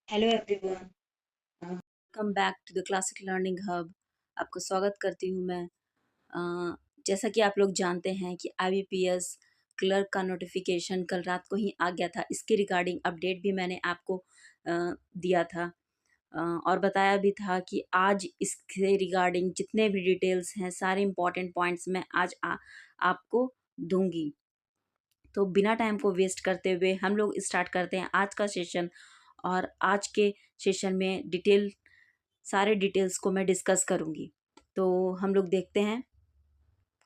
Hello everyone, welcome back to the classic learning hub. आपका स्वागत करती हूँ मैं। जैसा कि आप लोग जानते हैं कि IBPS क्लर्क का नोटिफिकेशन कल रात को ही आ गया था। इसके रिगार्डिंग अपडेट भी मैंने आपको दिया था और बताया भी था कि आज इसके रिगार्डिंग जितने भी डिटेल्स हैं, सारे इम्पॉर्टेंट पॉइंट्स मैं आज आपको दूंगी। तो बिना टाइम को वेस्ट करते हुए हम लोग स्टार्ट करते हैं आज का सेशन। और आज के सेशन में सारे डिटेल्स को मैं डिस्कस करूंगी। तो हम लोग देखते हैं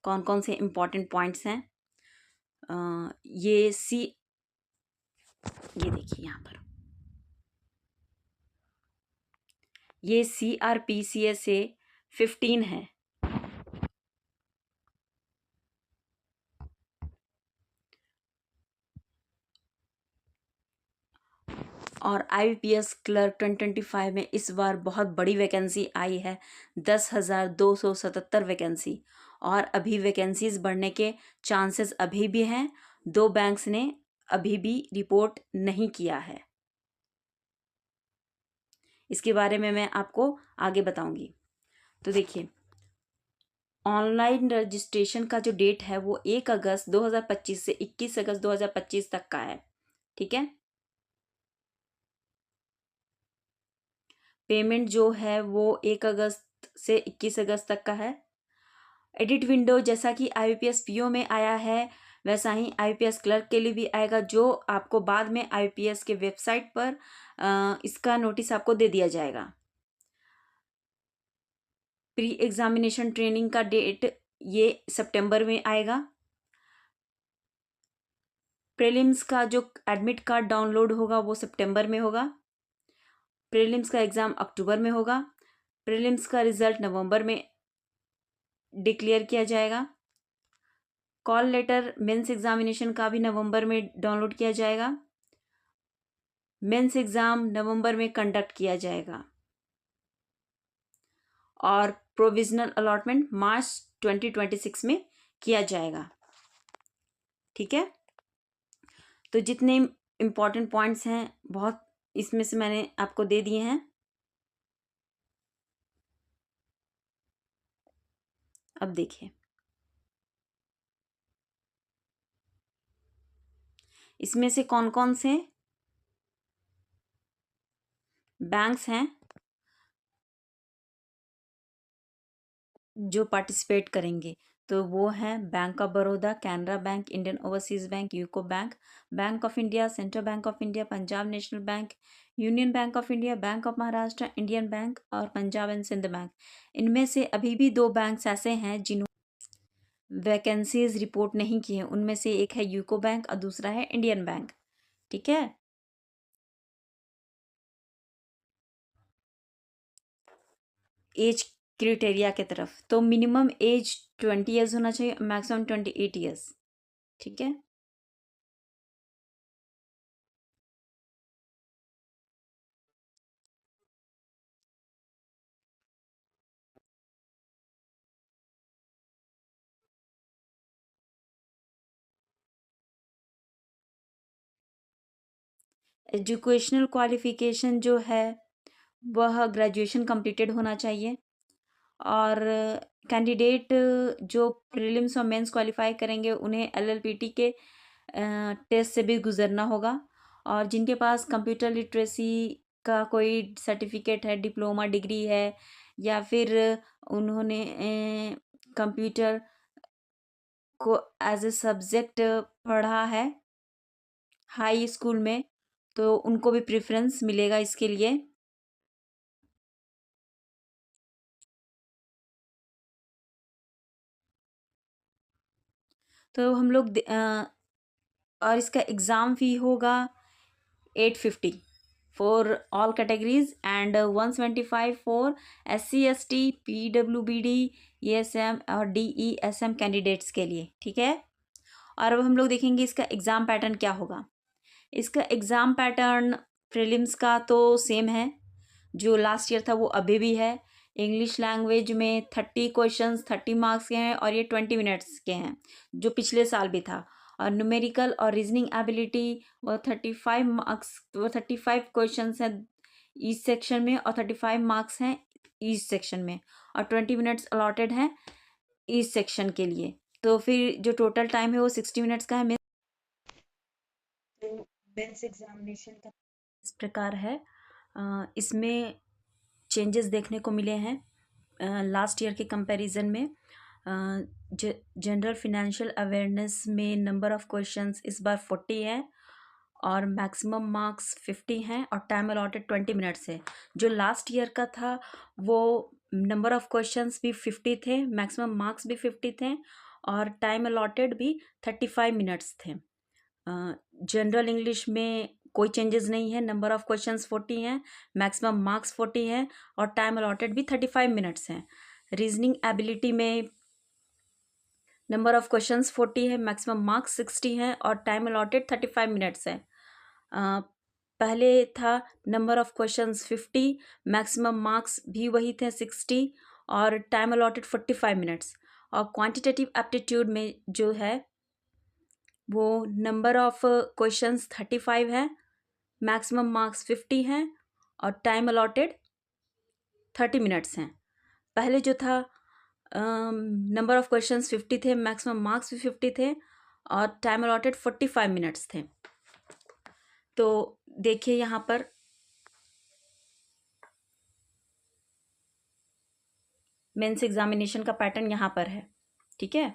कौन कौन से इम्पॉर्टेंट पॉइंट्स हैं। ये देखिए यहाँ पर ये CRPCSA 15 है। और IBPS क्लर्क 2025 में इस बार बहुत बड़ी वैकेंसी आई है, 10,277 वैकेंसी। और अभी वैकेंसीज बढ़ने के चांसेस अभी भी हैं। 2 बैंक्स ने अभी भी रिपोर्ट नहीं किया है। इसके बारे में मैं आपको आगे बताऊंगी। तो देखिए, ऑनलाइन रजिस्ट्रेशन का जो डेट है वो 1 अगस्त 2025 से 21 अगस्त 2025 तक का है। ठीक है। पेमेंट जो है वो 1 अगस्त से 21 अगस्त तक का है। एडिट विंडो जैसा कि IBPS PO में आया है, वैसा ही IBPS क्लर्क के लिए भी आएगा, जो आपको बाद में IBPS के वेबसाइट पर इसका नोटिस आपको दे दिया जाएगा। प्री एग्जामिनेशन ट्रेनिंग का डेट ये सितंबर में आएगा। प्रीलिम्स का जो एडमिट कार्ड डाउनलोड होगा वो सितंबर में होगा। प्रीलिम्स का एग्ज़ाम अक्टूबर में होगा। प्रीलिम्स का रिजल्ट नवंबर में डिक्लेयर किया जाएगा। कॉल लेटर मेंस एग्जामिनेशन का भी नवंबर में डाउनलोड किया जाएगा। मेंस एग्ज़ाम नवंबर में कंडक्ट किया जाएगा और प्रोविजनल अलॉटमेंट मार्च 2026 में किया जाएगा। ठीक है। तो जितने इम्पॉर्टेंट पॉइंट्स हैं बहुत इसमें से मैंने आपको दे दिए हैं। अब देखिए, इसमें से कौन कौन से बैंक्स हैं जो पार्टिसिपेट करेंगे। तो वो हैं bank of Baroda, Canara bank, Indian overseas bank, UCO bank, bank of India, central bank of India, Punjab national bank, union bank of India, bank of Maharashtra, Indian bank और पंजाब एंड सिंध बैंक। इनमें से अभी भी 2 बैंक्स ऐसे हैं जिन्होंने वैकेंसीज रिपोर्ट नहीं की है। उनमें से एक है यूको बैंक और दूसरा है इंडियन बैंक। ठीक है। एज क्राइटेरिया की तरफ तो मिनिमम एज 20 ईयर्स होना चाहिए, मैक्सिमम 28 ईयर्स। ठीक है। एजुकेशनल क्वालिफिकेशन जो है वह ग्रेजुएशन कंप्लीटेड होना चाहिए। और कैंडिडेट जो प्रीलिम्स और मेंस क्वालिफाई करेंगे उन्हें LLPT के टेस्ट से भी गुजरना होगा। और जिनके पास कंप्यूटर लिटरेसी का कोई सर्टिफिकेट है, डिप्लोमा डिग्री है, या फिर उन्होंने कंप्यूटर को एज ए सब्जेक्ट पढ़ा है हाई स्कूल में, तो उनको भी प्रेफरेंस मिलेगा इसके लिए। तो हम लोग और इसका एग्ज़ाम फ़ी होगा 850 for all categories and 175 for SC ST PWBD ESM और DESM कैंडिडेट्स के लिए। ठीक है। और अब हम लोग देखेंगे इसका एग्ज़ाम पैटर्न क्या होगा। इसका एग्ज़ाम पैटर्न प्रीलिम्स का तो सेम है, जो लास्ट ईयर था वो अभी भी है। इंग्लिश लैंग्वेज में 30 क्वेश्चंस 30 मार्क्स के हैं और ये 20 मिनट्स के हैं, जो पिछले साल भी था। और न्यूमेरिकल और रीजनिंग एबिलिटी वो 35 मार्क्स, वो 35 क्वेश्चंस हैं, ईच सेक्शन में, और 35 मार्क्स हैं ईच सेक्शन में, और 20 मिनट्स अलॉटेड हैं ईच सेक्शन के लिए। तो फिर जो टोटल टाइम है वो 60 मिनट्स का है। मेंस एग्जामिनेशन का इस प्रकार है। इसमें चेंजेस देखने को मिले हैं लास्ट ईयर के कंपैरिजन में। जनरल फिनेंशियल अवेयरनेस में नंबर ऑफ क्वेश्चंस इस बार 40 है और मैक्सिमम मार्क्स 50 हैं और टाइम अलॉटेड 20 मिनट्स है। जो लास्ट ईयर का था वो नंबर ऑफ क्वेश्चंस भी 50 थे, मैक्सिमम मार्क्स भी 50 थे और टाइम अलॉटेड भी 35 मिनट्स थे। जनरल इंग्लिश में कोई चेंजेस नहीं है, नंबर ऑफ क्वेश्चंस 40 हैं, मैक्सिमम मार्क्स 40 हैं और टाइम अलॉटेड भी 35 मिनट्स हैं। रीजनिंग एबिलिटी में नंबर ऑफ क्वेश्चंस 40 है, मैक्सिमम मार्क्स 60 हैं और टाइम अलॉटेड 35 मिनट्स है। पहले था number of questions 50, maximum marks भी वही थे 60 और टाइम अलॉटेड 45 मिनट्स। और क्वांटिटेटिव एप्टीट्यूड में जो है वो नंबर ऑफ क्वेश्चंस 35 है, मैक्सिमम मार्क्स 50 हैं और टाइम अलॉटेड 30 मिनट्स हैं। पहले जो था नंबर ऑफ क्वेश्चंस 50 थे, मैक्सिमम मार्क्स भी 50 थे और टाइम अलॉटेड 45 मिनट्स थे। तो देखिए यहाँ पर मेंस एग्जामिनेशन का पैटर्न यहाँ पर है, ठीक है।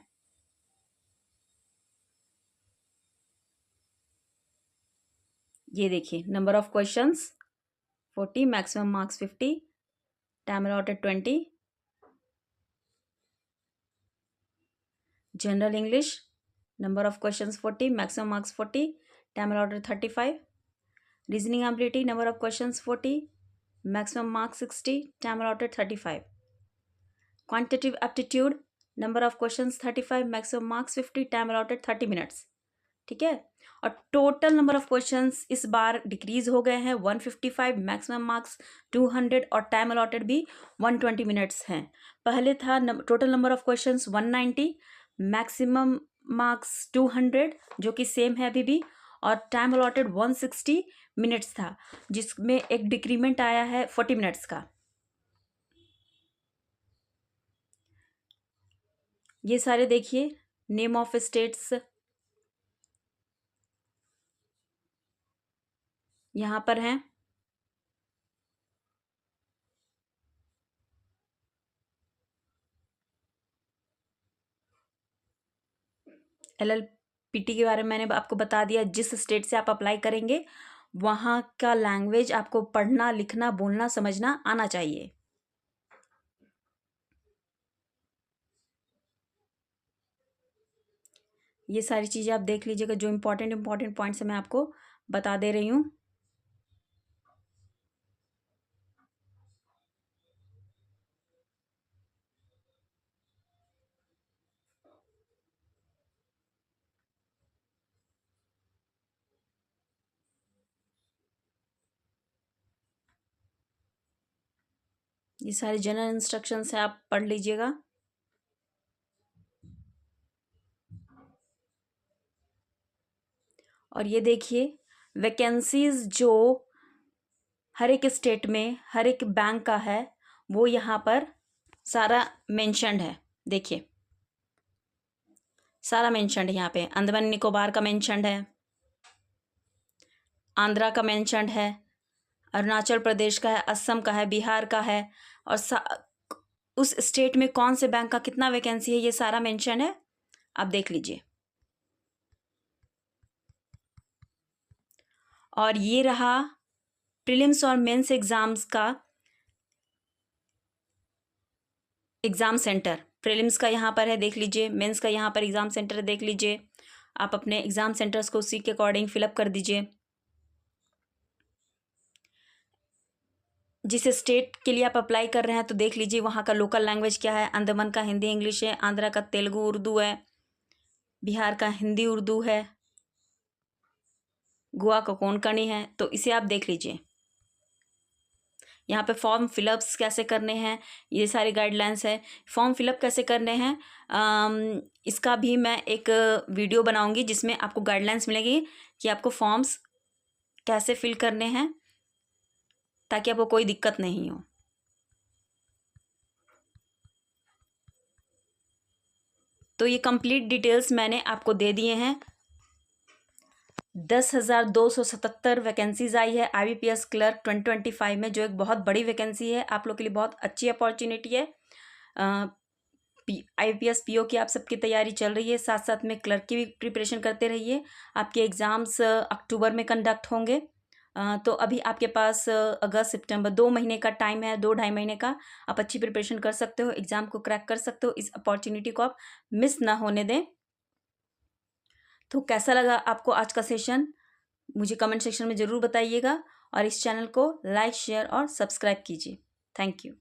ये देखिए number of questions 40, maximum marks 50, time allotted 20। General English number of questions 40, maximum marks 40, time allotted 35। Reasoning ability number of questions 40, maximum marks 60, time allotted 35। Quantitative aptitude number of questions 35, maximum marks 50, time allotted 30 minutes, ठीक है। और total number of questions इस बार decrease हो गए हैं 155, maximum marks 200 और time allotted भी 120 minutes हैं। पहले था total number of questions 190, maximum marks 200 जो कि सेम है अभी भी, और टाइम अलॉटेड 160 मिनट्स था जिसमें एक डिक्रीमेंट आया है 40 मिनट्स का। ये सारे देखिए नेम ऑफ स्टेट्स यहाँ पर हैं। LLPT के बारे में मैंने आपको बता दिया। जिस स्टेट से आप अप्लाई करेंगे वहाँ का लैंग्वेज आपको पढ़ना, लिखना, बोलना, समझना आना चाहिए। ये सारी चीज़ें आप देख लीजिएगा, जो इम्पोर्टेंट पॉइंट्स मैं आपको बता दे रही हूँ। ये सारे जनरल इंस्ट्रक्शंस है, आप पढ़ लीजिएगा। और ये देखिए वैकेंसीज जो हर एक स्टेट में हर एक बैंक का है वो यहाँ पर सारा मेंशन्ड है। देखिए सारा मेंशन्ड है यहाँ पे। अंडमान निकोबार का मेंशन्ड है, आंध्रा का मेंशन्ड है, अरुणाचल प्रदेश का है, असम का है, बिहार का है, और उस स्टेट में कौन से बैंक का कितना वैकेंसी है ये सारा मेंशन है, आप देख लीजिए। और ये रहा प्रीलिम्स और मेंस एग्जाम्स का एग्ज़ाम सेंटर। प्रीलिम्स का यहाँ पर है, देख लीजिए। मेंस का यहाँ पर एग्ज़ाम सेंटर है, देख लीजिए। आप अपने एग्ज़ाम सेंटर्स को उसी के अकॉर्डिंग फिलअप कर दीजिए। जिस स्टेट के लिए आप अप्लाई कर रहे हैं तो देख लीजिए वहाँ का लोकल लैंग्वेज क्या है। अंडमान का हिंदी इंग्लिश है, आंध्रा का तेलुगु उर्दू है, बिहार का हिंदी उर्दू है, गोवा का कोंकणी है। तो इसे आप देख लीजिए। यहाँ पे फॉर्म फिलअप्स कैसे करने हैं ये सारी गाइडलाइंस है। फॉर्म फिलअप कैसे करने हैं इसका भी मैं एक वीडियो बनाऊंगी जिसमें आपको गाइडलाइंस मिलेगी कि आपको फॉर्म्स कैसे फिल करने हैं। ताकि आपको कोई दिक्कत नहीं हो। तो ये कंप्लीट डिटेल्स मैंने आपको दे दिए हैं। 10,277 वैकेंसीज आई है IBPS क्लर्क 2025 में, जो एक बहुत बड़ी वैकेंसी है। आप लोग के लिए बहुत अच्छी अपॉर्चुनिटी है। IBPS PO की आप सबकी तैयारी चल रही है, साथ साथ में क्लर्क की भी प्रिपरेशन करते रहिए। आपके एग्ज़ाम्स अक्टूबर में कंडक्ट होंगे। तो अभी आपके पास अगस्त सितंबर 2 महीने का टाइम है, 2 ढाई महीने का। आप अच्छी प्रिपरेशन कर सकते हो, एग्ज़ाम को क्रैक कर सकते हो। इस अपॉर्चुनिटी को आप मिस ना होने दें। तो कैसा लगा आपको आज का सेशन, मुझे कमेंट सेक्शन में ज़रूर बताइएगा, और इस चैनल को लाइक, शेयर और सब्सक्राइब कीजिए। Thank you.